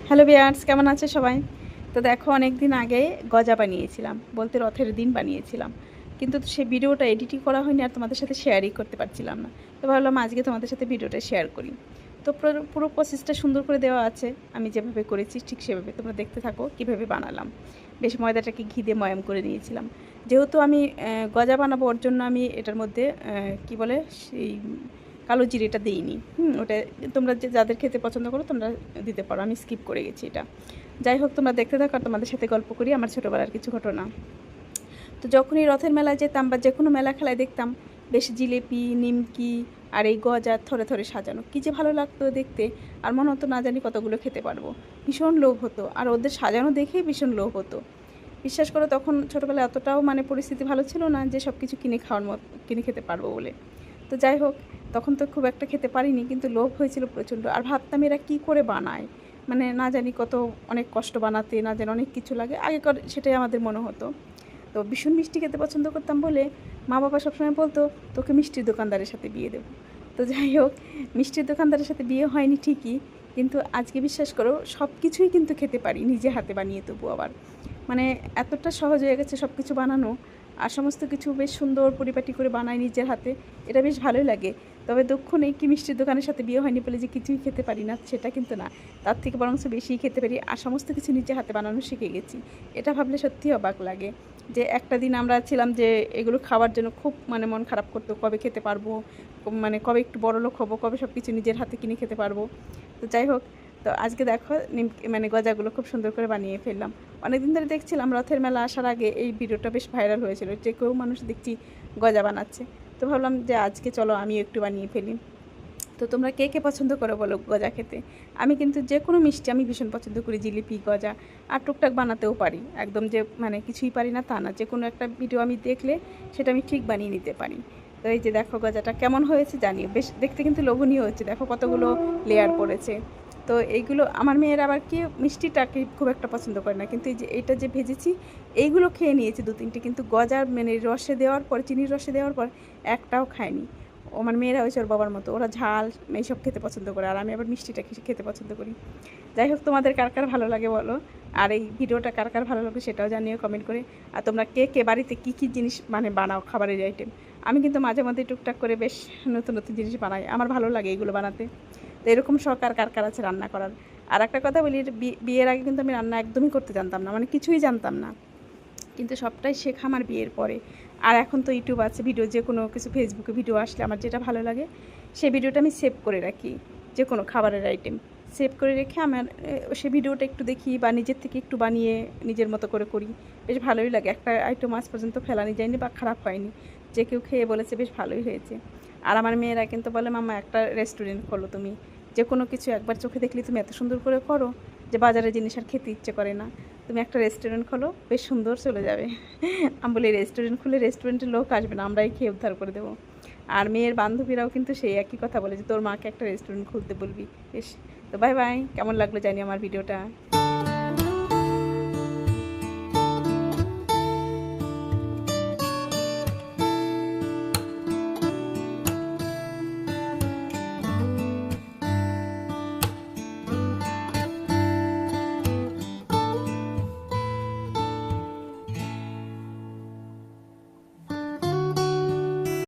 Hello viewers, কেমন আছে সবাই? তো দেখো, অনেক দিন আগে গজা বানিয়েছিলাম, বলতে রথের দিন বানিয়েছিলাম, কিন্তু সেই ভিডিওটা এডিটই করা হয়নি আর তোমাদের সাথে শেয়ারই করতে পারছিলাম না। তো ভাবলাম আজকে তোমাদের সাথে ভিডিওটা শেয়ার করি। তো পুরো প্রসেসটা সুন্দর করে দেওয়া আছে, আমি যেভাবে করেছি ঠিক সেভাবে তোমরা দেখতে থাকো কীভাবে বানালাম। বেশ ময়দাটাকে ঘি দিয়ে ময়াম করে নিয়েছিলাম। যেহেতু আমি গজা বানাবো, ওর জন্য আমি এটার মধ্যে কি বলে সেই কালো জিরেটা দিইনি। ওটা তোমরা যাদের খেতে পছন্দ করো তোমরা দিতে পারো, আমি স্কিপ করে গেছি এটা। যাই হোক, তোমরা দেখতে থাকো আর তোমাদের সাথে গল্প করি আমার ছোটোবেলার কিছু ঘটনা। তো যখনই রথের মেলায় যেতাম বা যে কোনো মেলা খেলায় দেখতাম বেশ জিলেপি, নিমকি আর এই গজা থরে থরে সাজানো, কী যে ভালো লাগতো দেখতে। আর মনে হতো না জানি কতগুলো খেতে পারবো, ভীষণ লোভ হতো। আর ওদের সাজানো দেখেই ভীষণ লোভ হতো। বিশ্বাস করো, তখন ছোটোবেলায় অতটাও পরিস্থিতি ভালো ছিল না যে সব কিছু কিনে খেতে পারবো বলে। তো যাই হোক, তখন তো খুব একটা খেতে পারিনি, কিন্তু লোভ হয়েছিল প্রচণ্ড। আর ভাবতাম এরা কী করে বানায়, না জানি কত অনেক কষ্ট বানাতে, না জানি অনেক কিছু লাগে আগেকার, সেটাই আমাদের মনে হতো। তো ভীষণ মিষ্টি খেতে পছন্দ করতাম বলে মা বাবা সবসময় বলতো তোকে মিষ্টির দোকানদারের সাথে বিয়ে দেবো। তো যাই হোক, মিষ্টির দোকানদারের সাথে বিয়ে হয়নি ঠিকই, কিন্তু আজকে বিশ্বাস করো সব কিছুই কিন্তু খেতে পারি নিজে হাতে বানিয়ে, তবু আবার এতটা সহজ হয়ে গেছে সব কিছু বানানো। আর সমস্ত কিছু বেশ সুন্দর পরিপাটি করে বানাই নিজের হাতে, এটা বেশ ভালোই লাগে। তবে দুঃখ নেই কি মিষ্টির দোকানের সাথে বিয়ে হয়নি বলে যে কিছুই খেতে পারি না, সেটা কিন্তু না। তার থেকে বরং বেশিই খেতে পারি, আর সমস্ত কিছু নিজে হাতে বানানো শিখে গেছি। এটা ভাবলে সত্যি অবাক লাগে যে একটা দিন আমরা ছিলাম যে এগুলো খাওয়ার জন্য খুব মন খারাপ করতো, কবে খেতে পারবো, কবে একটু বড়লোক হবো, কবে সব কিছু নিজের হাতে কিনে খেতে পারবো। তো যাই হোক, তো আজকে দেখো গজাগুলো খুব সুন্দর করে বানিয়ে ফেললাম। অনেকদিন ধরে দেখছিলাম রথের মেলা আসার আগে এই ভিডিওটা বেশ ভাইরাল হয়েছিল, যে কেউ মানুষ দেখছি গজা বানাচ্ছে। তো ভাবলাম যে আজকে চলো আমি একটু বানিয়ে ফেলি। তো তোমরা কে কে পছন্দ করো বলো গজা খেতে? আমি কিন্তু যে কোনো মিষ্টি আমি ভীষণ পছন্দ করি, জিলিপি, গজা। আর টুকটাক বানাতেও পারি, একদম যে কিছুই পারি না তা না, যে কোনো একটা ভিডিও আমি দেখলে সেটা আমি ঠিক বানিয়ে নিতে পারি। তো এই যে দেখো গজাটা কেমন হয়েছে জানিও, বেশ দেখতে কিন্তু লোভনীয় হচ্ছে, দেখো কতগুলো লেয়ার পড়েছে। তো এইগুলো আমার মেয়ের আবার কি মিষ্টিটাকে খুব একটা পছন্দ করে না, কিন্তু এই যে এইটা যে ভেজেছি এইগুলো খেয়ে নিয়েছে দু তিনটে, কিন্তু গজার রসে দেওয়ার পর, চিনির রসে দেওয়ার পর একটাও খায়নি। আমার মেয়েরা হয়েছে ওর বাবার মতো, ওরা ঝাল এইসব খেতে পছন্দ করে, আর আমি আবার মিষ্টিটা খেতে পছন্দ করি। যাই হোক, তোমাদের কার কার ভালো লাগে বলো, আর এই ভিডিওটা কার কার ভালো লাগে সেটাও জানিও কমেন্ট করে। আর তোমরা কে কে বাড়িতে কী কী জিনিস বানাও, খাবারের আইটেম। আমি কিন্তু মাঝে মধ্যে টুকটাক করে বেশ নতুন নতুন জিনিস বানাই, আমার ভালো লাগে এগুলো বানাতে। তো এরকম শখ আর কার কার আছে রান্না করার? আর একটা কথা বলি, বিয়ের আগে কিন্তু আমি রান্না একদমই করতে জানতাম না, কিছুই জানতাম না, কিন্তু সবটাই শেখা আমার বিয়ের পরে। আর এখন তো ইউটিউব আছে, ভিডিও যে কোনো কিছু ফেসবুকে ভিডিও আসলে আমার যেটা ভালো লাগে সেই ভিডিওটা আমি সেভ করে রাখি, যে কোনো খাবারের আইটেম সেভ করে রেখে আমার সেই ভিডিওটা একটু দেখি বা নিজের থেকে একটু বানিয়ে নিজের মতো করে করি, বেশ ভালোই লাগে। একটা আইটেম আজ পর্যন্ত ফেলানি যায়নি বা খারাপ হয়নি, যে কেউ খেয়ে বলেছে বেশ ভালোই হয়েছে। আর আমার মেয়েরা কিন্তু বলে মাম্মা একটা রেস্টুরেন্ট খোলো তুমি, যে কোনো কিছু একবার চোখে দেখলে তুমি এত সুন্দর করে করো যে বাজারের জিনিস আর খেতে ইচ্ছে করে না, তুমি একটা রেস্টুরেন্ট খোলো, বেশ সুন্দর চলে যাবে। আমি বলি রেস্টুরেন্ট খুলে রেস্টুরেন্টের লোক আসবে না, আমরাই খেয়ে উদ্ধার করে দেবো। আর মেয়ের বান্ধবীরাও কিন্তু সেই একই কথা বলে যে তোর মাকে একটা রেস্টুরেন্ট খুলতে বলবি। বেশ, তো বাই বাই, কেমন লাগলো জানি আমার ভিডিওটা।